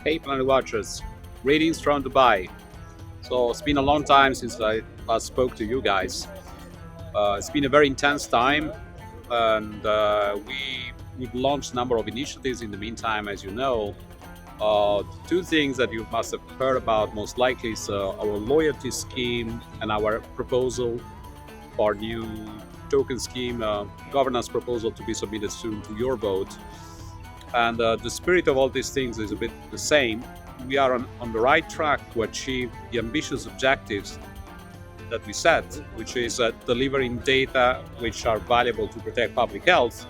Hey, Planet Watchers. Greetings from Dubai. So it's been a long time since I last spoke to you guys. It's been a very intense time, and we've launched a number of initiatives in the meantime, as you know. Two things that you must have heard about most likely is our loyalty scheme and our proposal for new token scheme governance proposal to be submitted soon to your vote. And the spirit of all these things is a bit the same. We are on the right track to achieve the ambitious objectives that we set, which is delivering data which are valuable to protect public health.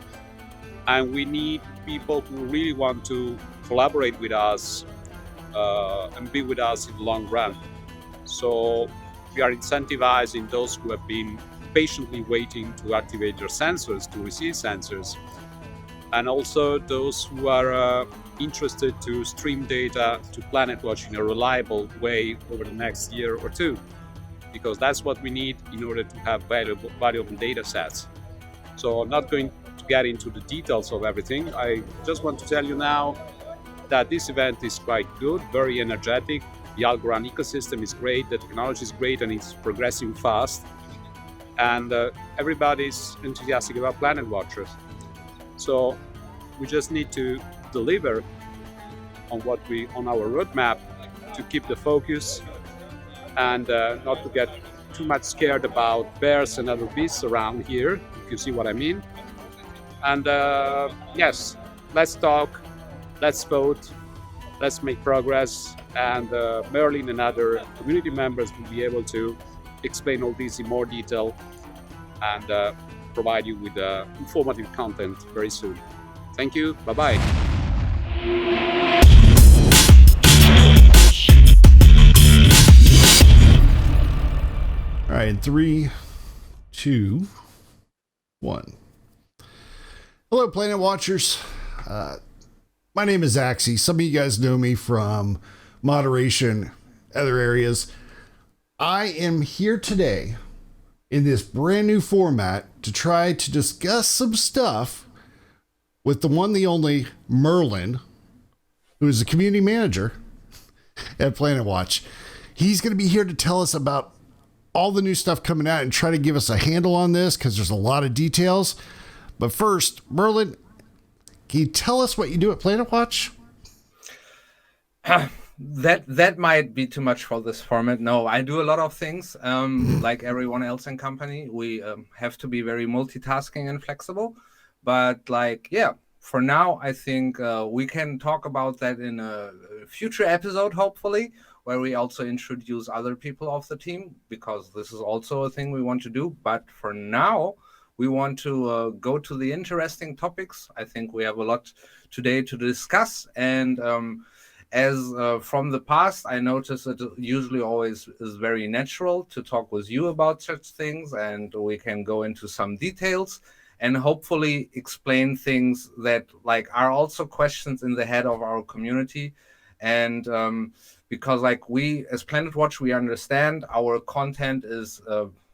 And we need people who really want to collaborate with us and be with us in the long run. So we are incentivizing those who have been patiently waiting to activate their sensors, to receive sensors, and also those who are interested to stream data to PlanetWatch in a reliable way over the next year or two, because that's what we need in order to have valuable data sets. So I'm not going to get into the details of everything. I just want to tell you now that this event is quite good, very energetic. The Algorand ecosystem is great, the technology is great, and it's progressing fast. And everybody's enthusiastic about Planet Watchers. So we just need to deliver on our roadmap to keep the focus and not to get too much scared about bears and other beasts around here, if you see what I mean. And yes, let's talk, let's vote, let's make progress, and Merlin and other community members will be able to explain all this in more detail and provide you with informative content very soon. Thank you. Bye-bye. All right, 3, 2, 1. Hello, Planet Watchers. My name is Acci. Some of you guys know me from moderation, other areas. I am here today in this brand new format to try to discuss some stuff with the one, the only Merlin, who is the community manager at PlanetWatch. He's going to be here to tell us about all the new stuff coming out and try to give us a handle on this because there's a lot of details. But first, Merlin, can you tell us what you do at PlanetWatch? That might be too much for this format. No, I do a lot of things. Like everyone else in company, we have to be very multitasking and flexible. But for now, I think we can talk about that in a future episode, hopefully, where we also introduce other people of the team, because this is also a thing we want to do. But for now, we want to go to the interesting topics. I think we have a lot today to discuss. And as from the past, I noticed it usually always is very natural to talk with you about such things, and we can go into some details and hopefully explain things that are also questions in the head of our community. And because we as PlanetWatch, we understand our content is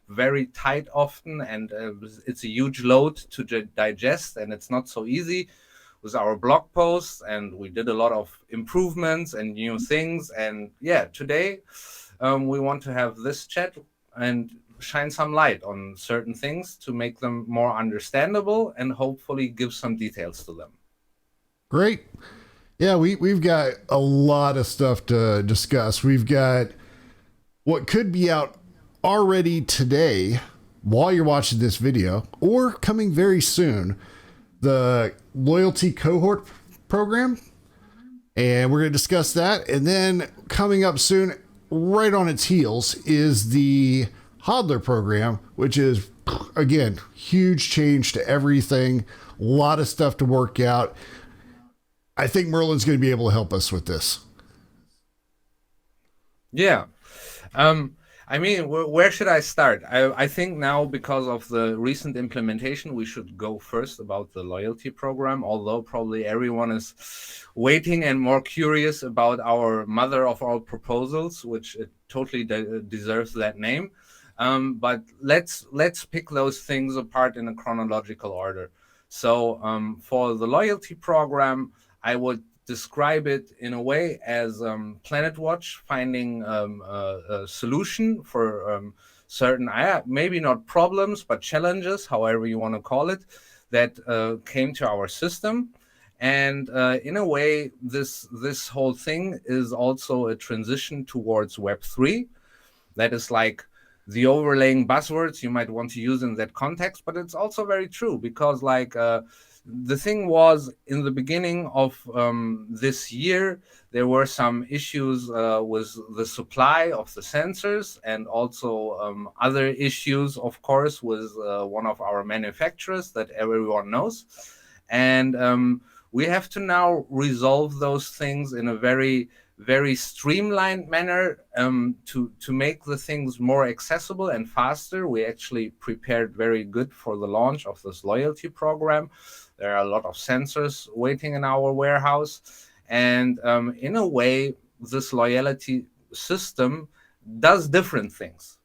very tight often, and it's a huge load to digest, and it's not so easy with our blog posts, and we did a lot of improvements and new things. And today we want to have this chat and shine some light on certain things to make them more understandable and hopefully give some details to them. Great. Yeah, we've got a lot of stuff to discuss. We've got what could be out already today while you're watching this video, or coming very soon, the loyalty cohort program. And we're going to discuss that. And then coming up soon, right on its heels, is the hodler program, which is, again, huge change to everything. A lot of stuff to work out. I think Merlin's going to be able to help us with this. Yeah. I mean, where should I start? I think now, because of the recent implementation, we should go first about the loyalty program, although probably everyone is waiting and more curious about our mother of all proposals, which it totally deserves that name. But let's pick those things apart in a chronological order. So for the loyalty program, I would describe it in a way as PlanetWatch finding a solution for certain, maybe not problems, but challenges, however you want to call it, that came to our system. And in a way, this whole thing is also a transition towards Web3. That is like the overlaying buzzwords you might want to use in that context, but it's also very true because like the thing was in the beginning of this year, there were some issues with the supply of the sensors and also other issues, of course, with one of our manufacturers that everyone knows. And we have to now resolve those things in a very streamlined manner to make the things more accessible and faster. We actually prepared very good for the launch of this loyalty program. There are a lot of sensors waiting in our warehouse. And in a way, this loyalty system does different things.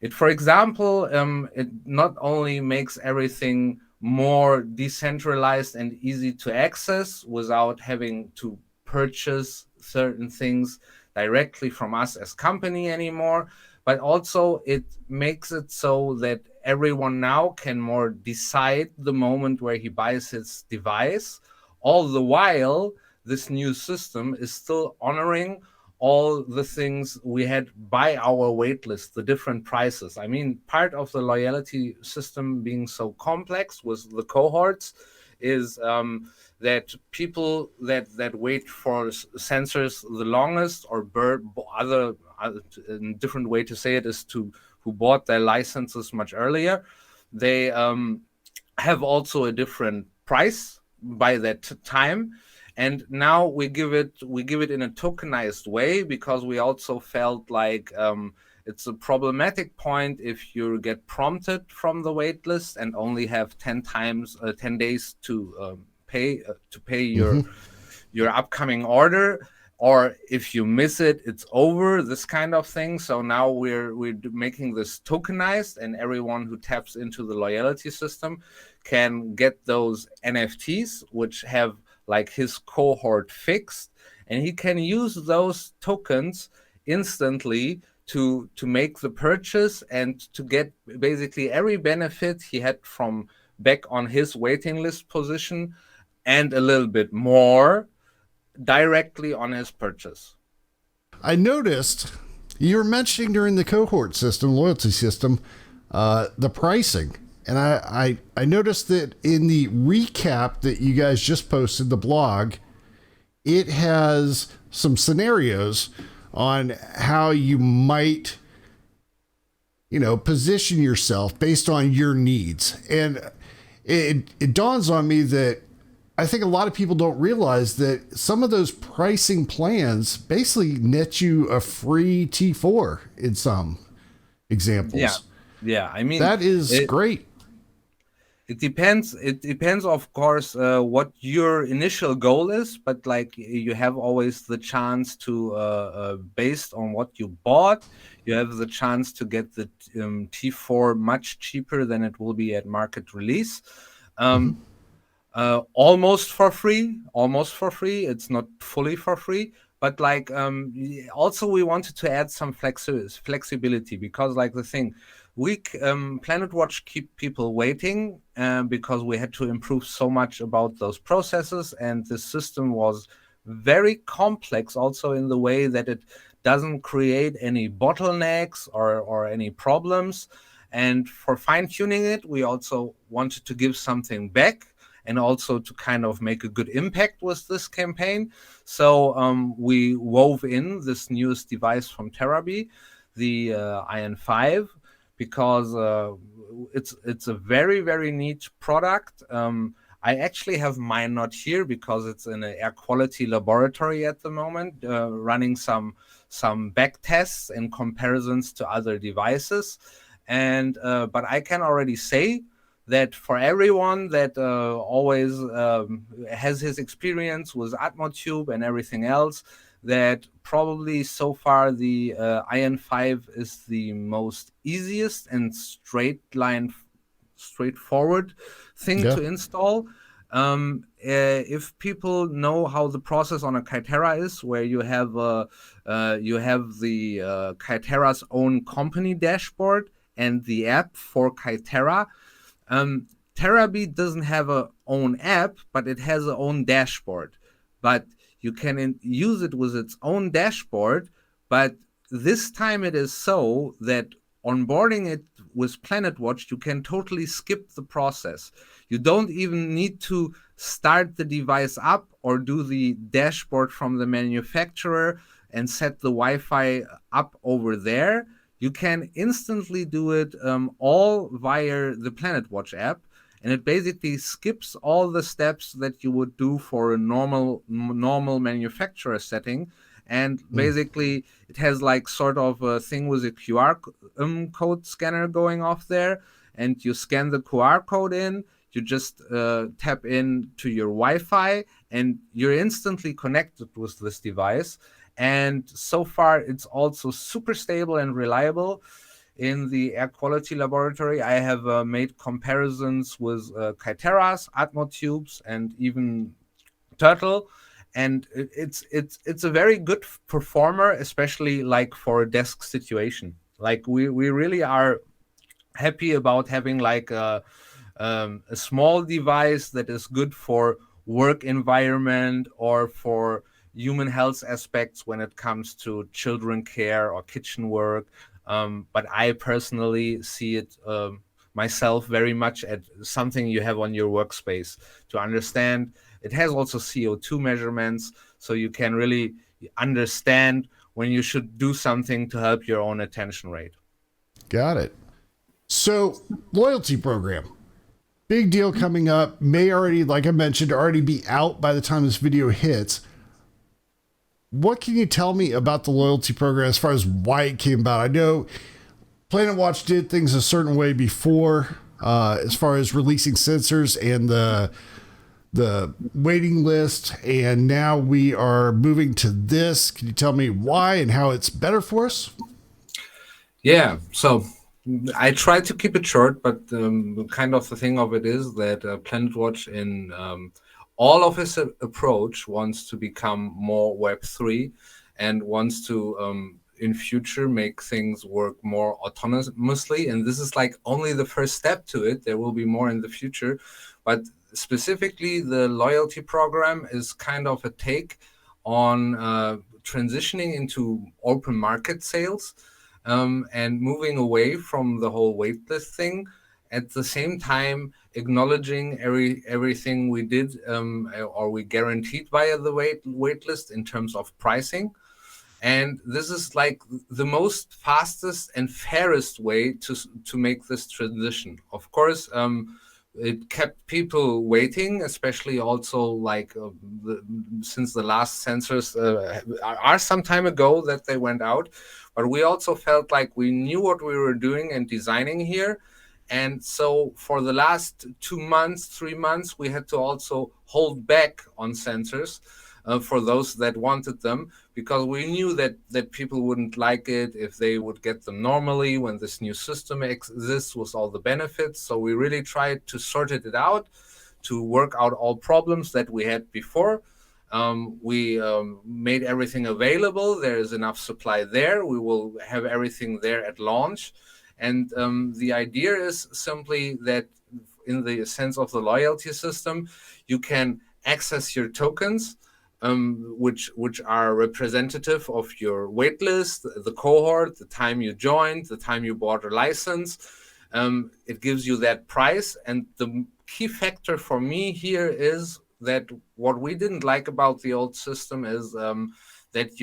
It, for example, it not only makes everything more decentralized and easy to access without having to purchase certain things directly from us as company anymore, but also it makes it so that everyone now can more decide the moment where he buys his device. All the while, this new system is still honoring all the things we had by our waitlist, the different prices. I mean, part of the loyalty system being so complex with the cohorts is that people that wait for sensors the longest, or other a different way to say it is to who bought their licenses much earlier, they have also a different price by that time. And now we give it in a tokenized way, because we also felt like it's a problematic point if you get prompted from the waitlist and only have 10 days to pay your upcoming order, or if you miss it, it's over, this kind of thing. So now we're making this tokenized, and everyone who taps into the loyalty system can get those NFTs, which have like his cohort fixed, and he can use those tokens instantly to make the purchase and to get basically every benefit he had from back on his waiting list position and a little bit more directly on his purchase. I noticed you were mentioning during the cohort system, loyalty system, the pricing. And I noticed that in the recap that you guys just posted, the blog, it has some scenarios on how you might, position yourself based on your needs. And it dawns on me that I think a lot of people don't realize that some of those pricing plans basically net you a free T4 in some examples. Yeah. I mean, that is great. It depends. It depends, of course, what your initial goal is. But like, you have always the chance to, based on what you bought, you have the chance to get the T4 much cheaper than it will be at market release. Almost for free. It's not fully for free. But like, also we wanted to add some flexibility, because like the thing, we PlanetWatch keep people waiting because we had to improve so much about those processes, and the system was very complex also in the way that it doesn't create any bottlenecks or any problems. And for fine-tuning it, we also wanted to give something back and also to kind of make a good impact with this campaign. So we wove in this newest device from Terabee, the IN5, because it's a very, very neat product. I actually have mine not here because it's in an air quality laboratory at the moment, running some back tests and comparisons to other devices. And but I can already say that for everyone that always has his experience with AtmoTube and everything else, that probably so far the IN5 is the most easiest and straightforward thing to install. If people know how the process on a Kythera is, where you have the Kythera's own company dashboard and the app for Kythera. Terabit doesn't have a own app, but it has a own dashboard. But you can use it with its own dashboard. But this time it is so that onboarding it with PlanetWatch, you can totally skip the process. You don't even need to start the device up or do the dashboard from the manufacturer and set the Wi-Fi up over there. You can instantly do it all via the PlanetWatch app. And it basically skips all the steps that you would do for a normal manufacturer setting. And basically, it has like sort of a thing with a QR code scanner going off there. And you scan the QR code in, you just tap in to your Wi-Fi, and you're instantly connected with this device. And so far, it's also super stable and reliable. In the air quality laboratory, I have made comparisons with Kythera's, Atmo tubes, and even Turtle. And it's a very good performer, especially like for a desk situation. Like we really are happy about having like a small device that is good for work environment or for human health aspects when it comes to children care or kitchen work. But I personally see it myself very much at something you have on your workspace to understand. It has also CO2 measurements, so you can really understand when you should do something to help your own attention rate. Got it. So, loyalty program. Big deal coming up. May already, like I mentioned, already be out by the time this video hits. What can you tell me about the loyalty program as far as why it came about? I know PlanetWatch did things a certain way before, as far as releasing sensors and the waiting list, and now we are moving to this. Can you tell me why and how it's better for us? Yeah, so I try to keep it short, but kind of the thing of it is that PlanetWatch in all of his approach wants to become more Web3 and wants to in future make things work more autonomously. And this is like only the first step to it. There will be more in the future, but specifically the loyalty program is kind of a take on transitioning into open market sales and moving away from the whole waitlist thing. At the same time, acknowledging everything we did or we guaranteed via the waitlist in terms of pricing. And this is like the most fastest and fairest way to make this transition. Of course, it kept people waiting, especially also like since the last sensors are some time ago that they went out. But we also felt like we knew what we were doing and designing here. And so for the last 2 months, 3 months, we had to also hold back on sensors for those that wanted them, because we knew that people wouldn't like it if they would get them normally when this new system exists with all the benefits. So we really tried to sort it out, to work out all problems that we had before. We made everything available. There is enough supply there. We will have everything there at launch. And the idea is simply that in the sense of the loyalty system, you can access your tokens, which are representative of your waitlist, the cohort, the time you joined, the time you bought a license. It gives you that price. And the key factor for me here is that what we didn't like about the old system is that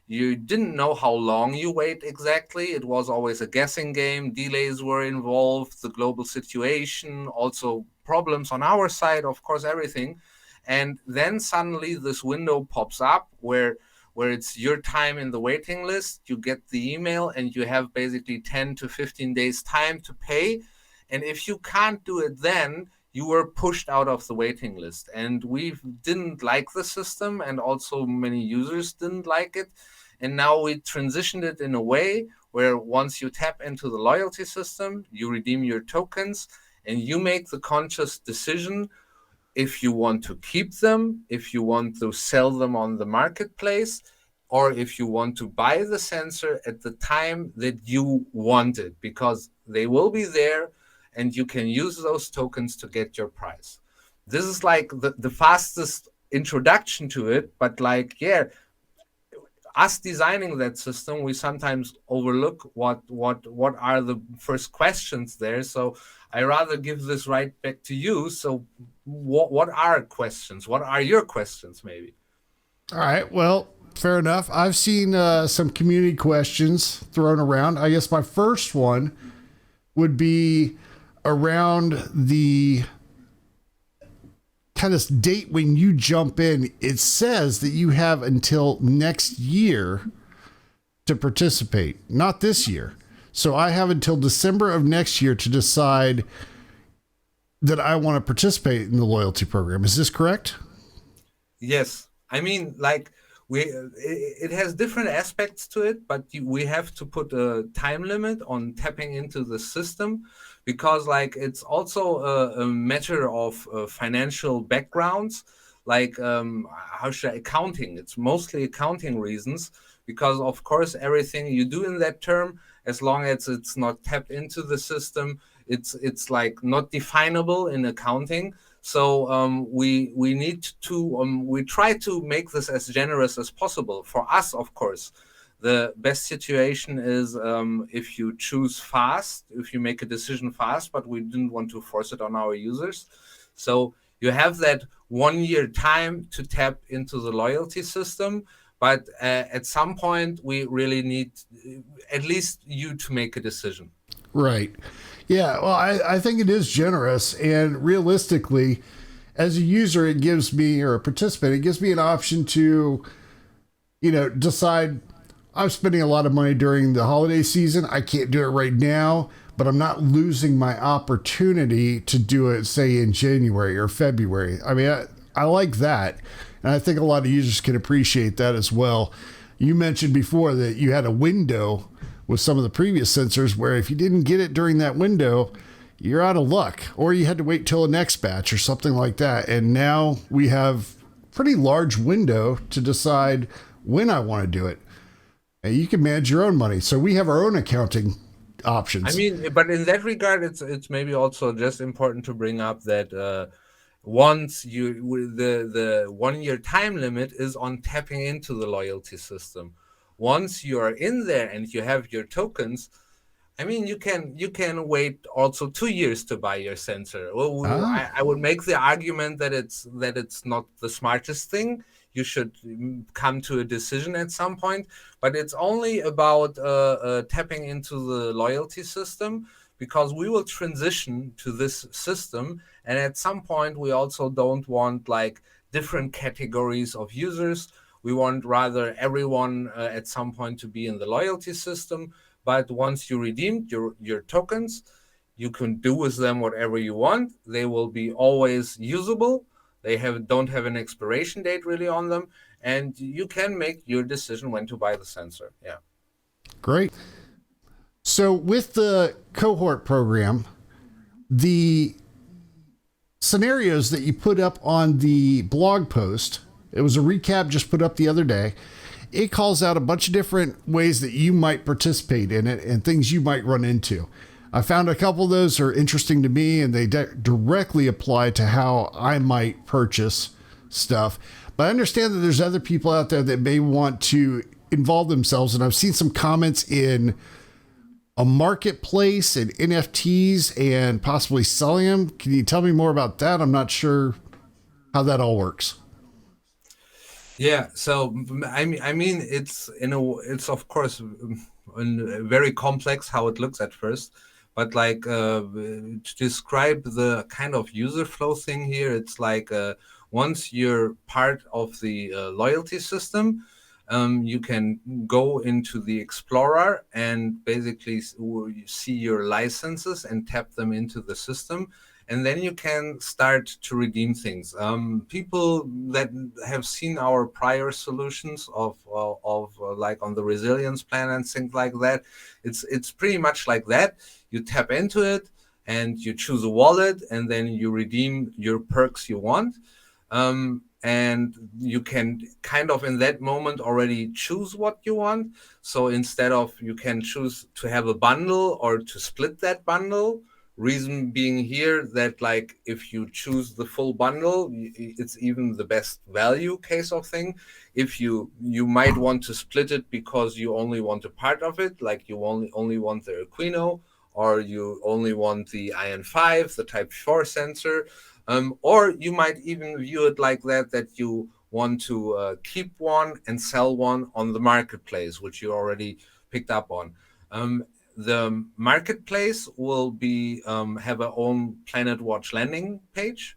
you didn't know how long you wait exactly. It was always a guessing game. Delays were involved, the global situation, also problems on our side, of course, everything. And then suddenly this window pops up where it's your time in the waiting list. You get the email and you have basically 10 to 15 days time to pay. And if you can't do it then, you were pushed out of the waiting list. And we didn't like the system, and also many users didn't like it. And now we transitioned it in a way where once you tap into the loyalty system, you redeem your tokens, and you make the conscious decision if you want to keep them, if you want to sell them on the marketplace, or if you want to buy the sensor at the time that you want it, because they will be there and you can use those tokens to get your price. This is like the fastest introduction to it, but like, yeah, us designing that system, we sometimes overlook what are the first questions there. So I rather give this right back to you. So what are questions? What are your questions, maybe? All right. Well, fair enough. I've seen some community questions thrown around. I guess my first one would be around the kind of date when you jump in. It says that you have until next year to participate, not this year. So I have until December of next year to decide that I want to participate in the loyalty program. Is this correct? Yes. I mean, like, it has different aspects to it, but we have to put a time limit on tapping into the system, because like it's also a matter of financial backgrounds, like accounting. It's mostly accounting reasons, because of course everything you do in that term, as long as it's not tapped into the system, it's like not definable in accounting. So we need to we try to make this as generous as possible for us. Of course, the best situation is if you choose fast, if you make a decision fast, but we didn't want to force it on our users. So you have that 1 year time to tap into the loyalty system. But at some point, we really need at least you to make a decision. Right. Yeah. Well, I think it is generous. And realistically, as a user, it gives me, or a participant, it gives me an option to, decide I'm spending a lot of money during the holiday season. I can't do it right now, but I'm not losing my opportunity to do it, say, in January or February. I mean, I like that. And I think a lot of users can appreciate that as well. You mentioned before that you had a window with some of the previous sensors where if you didn't get it during that window, you're out of luck, or you had to wait till the next batch or something like that. And now we have pretty large window to decide when I want to do it. And you can manage your own money. So we have our own accounting options. I mean, but in that regard, it's maybe also just important to bring up that once the 1 year time limit is on tapping into the loyalty system. Once you are in there and you have your tokens, I mean, you can wait also 2 years to buy your sensor. Well, I would make the argument that it's not the smartest thing. You should come to a decision at some point, but it's only about tapping into the loyalty system, because we will transition to this system, and at some point we also don't want like different categories of users. We want rather everyone at some point to be in the loyalty system. But once you redeemed your tokens, you can do with them whatever you want. They will be always usable. They don't have an expiration date really on them, and you can make your decision when to buy the sensor. Yeah. Great. So with the cohort program, the scenarios that you put up on the blog post, it was a recap just put up the other day. It calls out a bunch of different ways that you might participate in it and things you might run into. I found a couple of those are interesting to me, and they directly apply to how I might purchase stuff. But I understand that there's other people out there that may want to involve themselves, and I've seen some comments in a marketplace and NFTs and possibly selling them. Can you tell me more about that? I'm not sure how that all works. Yeah, so I mean, it's of course very complex how it looks at first, but like to describe the kind of user flow thing here, it's like once you're part of the loyalty system, you can go into the Explorer and basically see your licenses and tap them into the system. and then you can start to redeem things. People that have seen our prior solutions of like on the resilience plan and things like that, it's pretty much like that. You tap into it and you choose a wallet, and then you redeem your perks you want. And you can kind of in that moment already choose what you want. So instead of, you can choose to have a bundle or to split that bundle. Reason being here that like if you choose the full bundle, it's even the best value case of thing. If you might want to split it because you only want a part of it, like you only want the Aquino, or you only want the IN5, the Type 4 sensor. Or you might even view it like that you want to keep one and sell one on the marketplace, which you already picked up on. The marketplace will be have a own PlanetWatch landing page.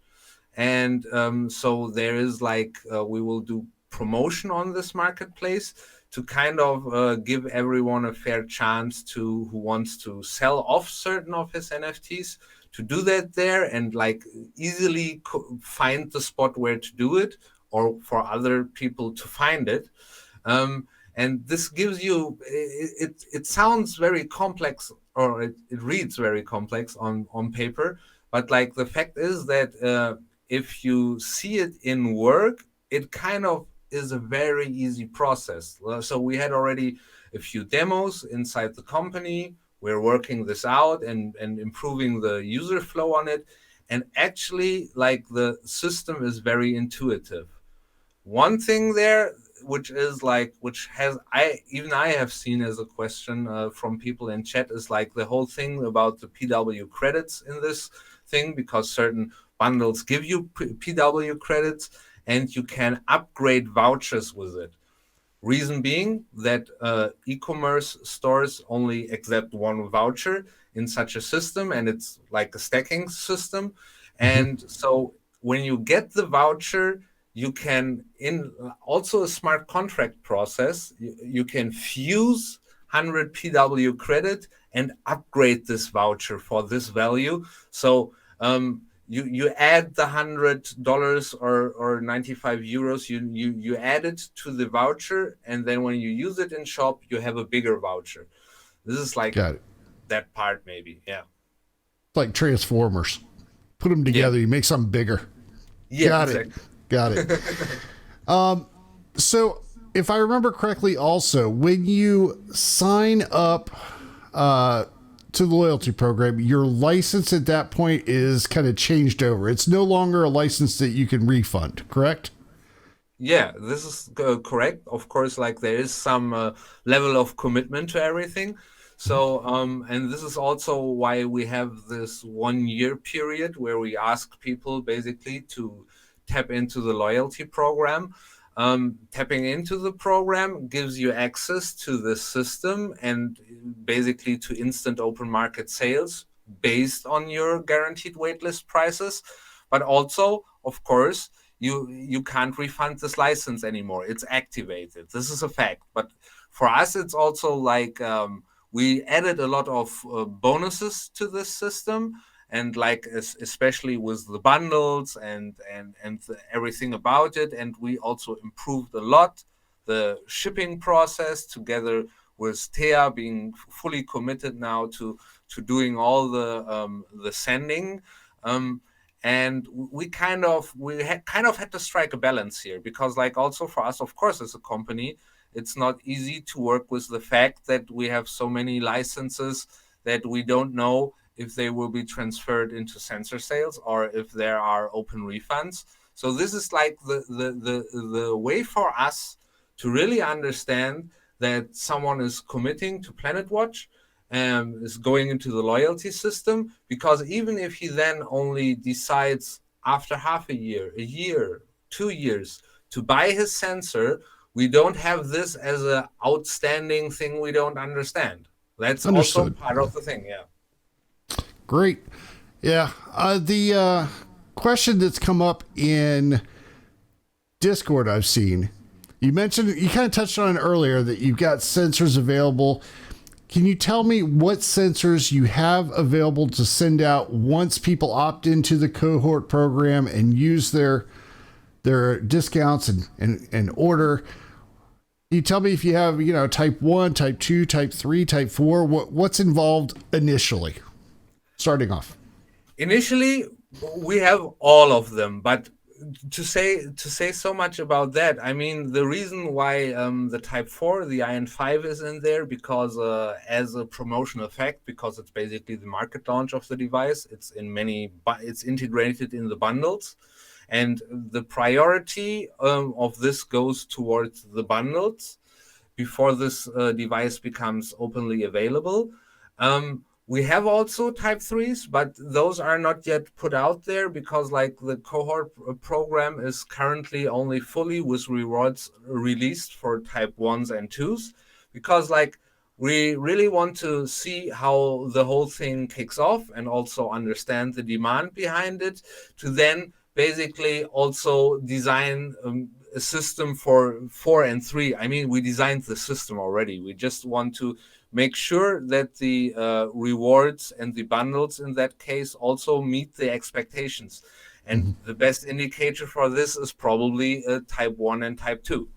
And so there is like, we will do promotion on this marketplace to kind of give everyone a fair chance who wants to sell off certain of his NFTs to do that there, and like easily find the spot where to do it, or for other people to find it. And this gives you, it sounds very complex, or it reads very complex on paper, but like the fact is that if you see it in work, it kind of is a very easy process. So we had already a few demos inside the company. We're working this out and improving the user flow on it. And actually, like, the system is very intuitive. One thing there, which is like, which has, I have seen as a question from people in chat, is like the whole thing about the PW credits in this thing, because certain bundles give you PW credits and you can upgrade vouchers with it. Reason being that e-commerce stores only accept one voucher in such a system, and it's like a stacking system. And so when you get the voucher, you can, in also a smart contract process, you can fuse 100 PW credit and upgrade this voucher for this value. So you add the $100 or 95 euros, you add it to the voucher, and then when you use it in shop, you have a bigger voucher. This is like that part, maybe. Yeah. Like Transformers. Put them together, you make something bigger. Yeah, Got it. So if I remember correctly, also, when you sign up to the loyalty program, your license at that point is kind of changed over. It's no longer a license that you can refund, correct? Yeah, this is correct. Of course, like there is some level of commitment to everything. So, and this is also why we have this 1 year period where we ask people basically to tap into the loyalty program. Tapping into the program gives you access to the system and basically to instant open market sales based on your guaranteed waitlist prices. But also, of course, you can't refund this license anymore. It's activated. This is a fact. But for us, it's also like we added a lot of bonuses to this system. And like especially with the bundles and everything about it, and we also improved a lot the shipping process, together with Thea being fully committed now to doing all the sending, and we kind of had to strike a balance here, because like also for us, of course, as a company, it's not easy to work with the fact that we have so many licenses that we don't know if they will be transferred into sensor sales or if there are open refunds. So this is like the way for us to really understand that someone is committing to PlanetWatch and is going into the loyalty system, because even if he then only decides after half a year, 2 years to buy his sensor, we don't have this as an outstanding thing we don't understand. That's also part of the thing, yeah. Great. Yeah. The question that's come up in Discord I've seen, you mentioned, you kind of touched on it earlier, that you've got sensors available Can you tell me what sensors you have available to send out once people opt into the cohort program and use their discounts and order? Can you tell me if you have, type 1, type 2, type 3, type 4, what's involved initially, starting off? Initially, we have all of them, but to say so much about that, I mean, the reason why the Type 4, the IN5 is in there, because as a promotional effect, because it's basically the market launch of the device, it's integrated in the bundles, and the priority of this goes towards the bundles before this device becomes openly available. We have also Type 3s, but those are not yet put out there because the cohort program is currently only fully with rewards released for Type 1s and 2s, because we really want to see how the whole thing kicks off and also understand the demand behind it, to then basically also design a system for 4 and 3. I mean, we designed the system already. We just want to make sure that the rewards and the bundles in that case also meet the expectations. And the best indicator for this is probably Type 1 and Type 2.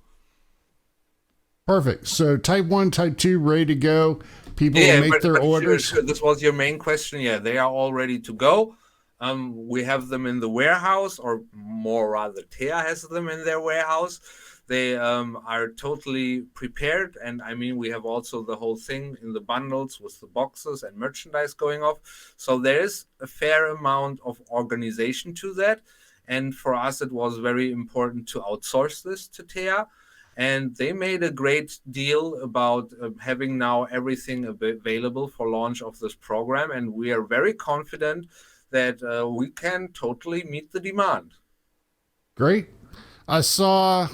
Perfect. So Type 1, Type 2, ready to go. People will make their orders. Sure. This was your main question. Yeah, they are all ready to go. We have them in the warehouse, or more rather, TEA has them in their warehouse. They are totally prepared, and I mean, we have also the whole thing in the bundles with the boxes and merchandise going off. So there is a fair amount of organization to that, and for us, it was very important to outsource this to TEA, and they made a great deal about having now everything available for launch of this program, and we are very confident that we can totally meet the demand. Great. I saw,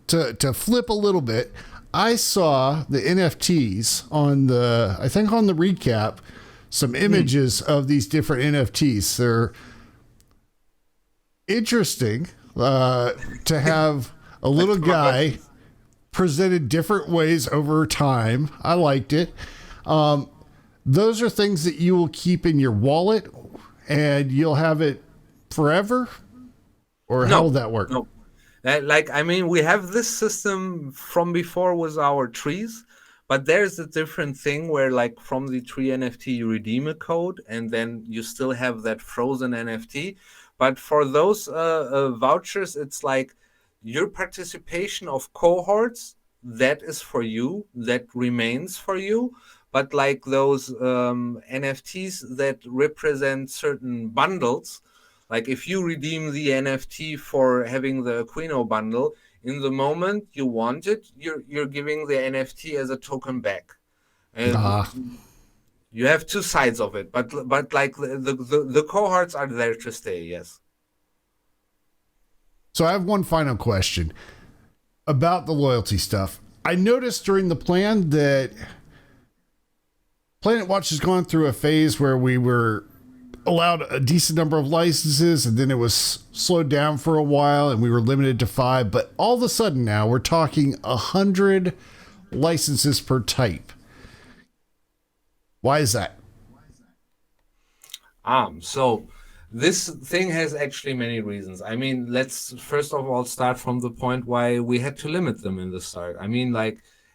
to flip a little bit, I saw the NFTs on the recap, some images of these different NFTs. They're interesting to have a little guy presented different ways over time. I liked it. Those are things that you will keep in your wallet and you'll have it forever? Or how will that work? No. I mean, we have this system from before with our trees, but there's a different thing where from the tree NFT, you redeem a code and then you still have that frozen NFT. But for those vouchers, it's your participation of cohorts, that is for you, that remains for you. But those NFTs that represent certain bundles, if you redeem the NFT for having the Aquino bundle, in the moment you want it, you're giving the NFT as a token back. And you have two sides of it, but the cohorts are there to stay, yes. So I have one final question about the loyalty stuff. I noticed during the plan that PlanetWatch has gone through a phase where we were allowed a decent number of licenses, and then it was slowed down for a while and we were limited to 5, but all of a sudden now we're talking 100 licenses per type. Why is that? So this thing has actually many reasons. I mean, let's first of all start from the point why we had to limit them in the start. I mean,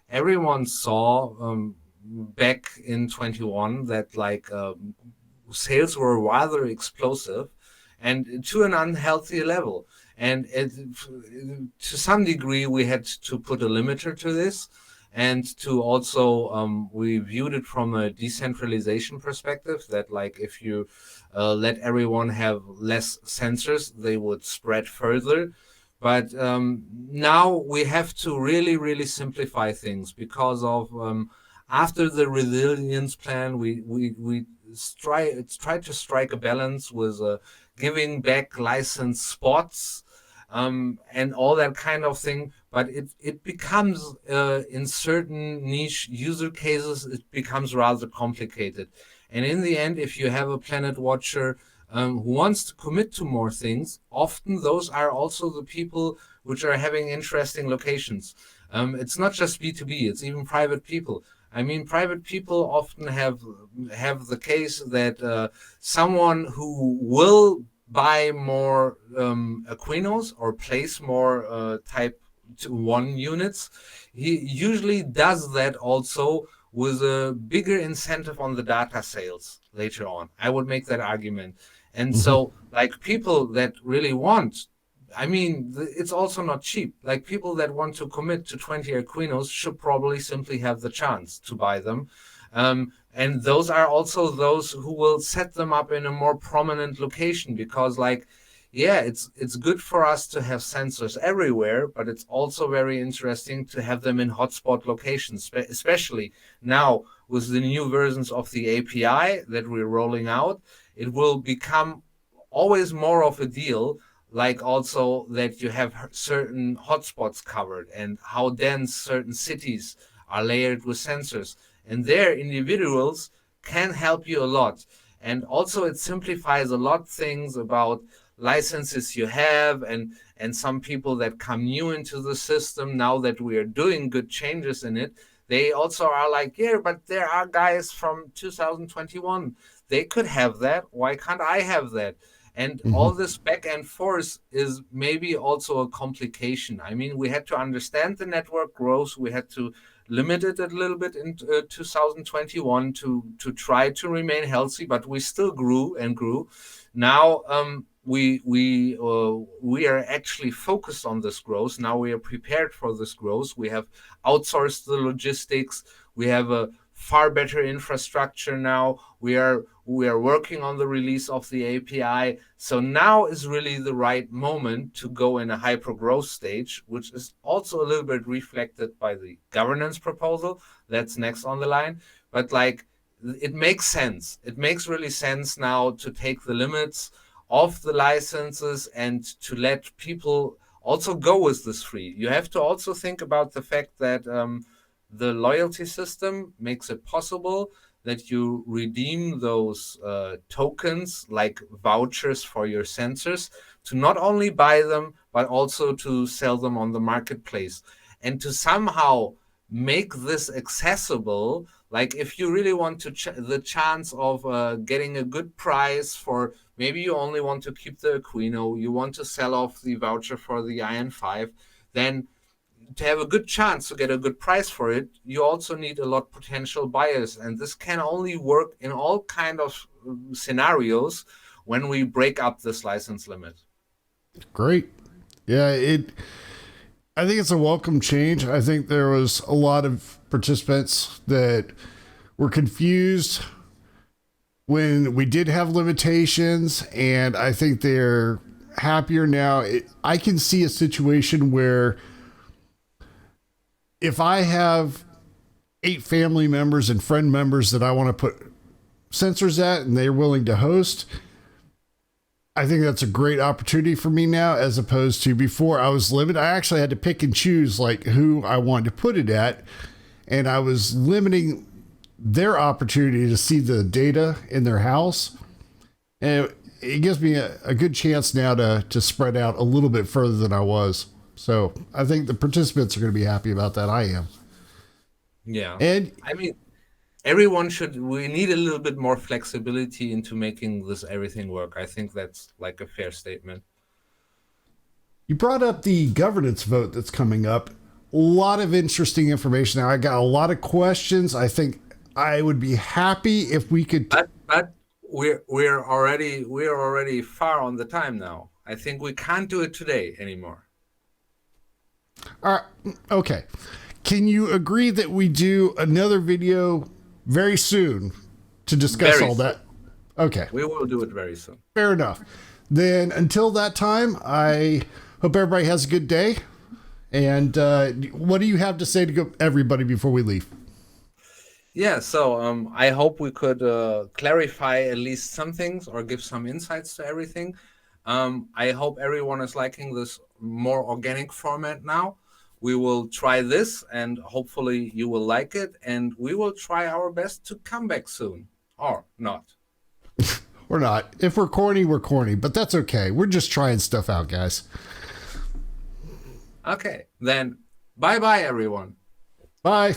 everyone saw back in 21 that sales were rather explosive and to an unhealthy level. And to some degree, we had to put a limiter to this, and to also, we viewed it from a decentralization perspective, that if you let everyone have less sensors, they would spread further. But now we have to really, really simplify things because of after the resilience plan, we try to strike a balance with giving back license spots and all that kind of thing. But it becomes, in certain niche user cases, it becomes rather complicated. And in the end, if you have a Planet Watcher who wants to commit to more things, often those are also the people which are having interesting locations. It's not just B2B, it's even private people. I mean, private people often have the case that someone who will buy more Aquinos or place more type 1 units, he usually does that also with a bigger incentive on the data sales later on. I would make that argument. And so, like, people that really want, I mean, it's also not cheap. Like, people that want to commit to 20 Aquinos should probably simply have the chance to buy them. And those are also those who will set them up in a more prominent location, because, like, yeah, it's good for us to have sensors everywhere, but it's also very interesting to have them in hotspot locations, especially now with the new versions of the API that we're rolling out. It will become always more of a deal, like also that you have certain hotspots covered and how dense certain cities are layered with sensors. And there, individuals can help you a lot. And also it simplifies a lot of things about licenses you have, and some people that come new into the system now that we are doing good changes in it, they also are like, yeah, but there are guys from 2021. They could have that. Why can't I have that? And all this back and forth is maybe also a complication. I mean, we had to understand the network growth. We had to limit it a little bit in 2021 to try to remain healthy, but we still grew and grew. Now we are actually focused on this growth. Now we are prepared for this growth. We have outsourced the logistics. We have a far better infrastructure now. We are working on the release of the API. So now is really the right moment to go in a hyper growth stage, which is also a little bit reflected by the governance proposal that's next on the line. But like, it makes sense. It makes really sense now to take the limits of the licenses and to let people also go with this free. You have to also think about the fact that the loyalty system makes it possible that you redeem those tokens, like vouchers for your sensors, to not only buy them, but also to sell them on the marketplace. And to somehow make this accessible, like if you really want to the chance of getting a good price for, maybe you only want to keep the Aquino, you want to sell off the voucher for the IN5, then to have a good chance to get a good price for it, you also need a lot of potential buyers. And this can only work in all kind of scenarios when we break up this license limit. Great. Yeah, I think it's a welcome change. I think there was a lot of participants that were confused when we did have limitations, and I think they're happier now. I can see a situation where if I have 8 family members and friend members that I want to put sensors at and they're willing to host, I think that's a great opportunity for me now, as opposed to before I was limited. I actually had to pick and choose like who I wanted to put it at, and I was limiting their opportunity to see the data in their house. And it gives me a good chance now to spread out a little bit further than I was. So I think the participants are going to be happy about that. I am. Yeah. And I mean, we need a little bit more flexibility into making this everything work. I think that's like a fair statement. You brought up the governance vote that's coming up. A lot of interesting information. Now, I got a lot of questions. I think I would be happy if we could. But we're already far on the time now. I think we can't do it today anymore. All right. Okay. Can you agree that we do another video very soon to discuss all that? Okay. We will do it very soon. Fair enough. Then until that time, I hope everybody has a good day. And what do you have to say to everybody before we leave? Yeah, so I hope we could clarify at least some things or give some insights to everything. I hope everyone is liking this more organic format now. We will try this and hopefully you will like it, and we will try our best to come back soon, or not. We're not. If we're corny, but that's okay. We're just trying stuff out, guys. Okay, then bye-bye, everyone. Bye.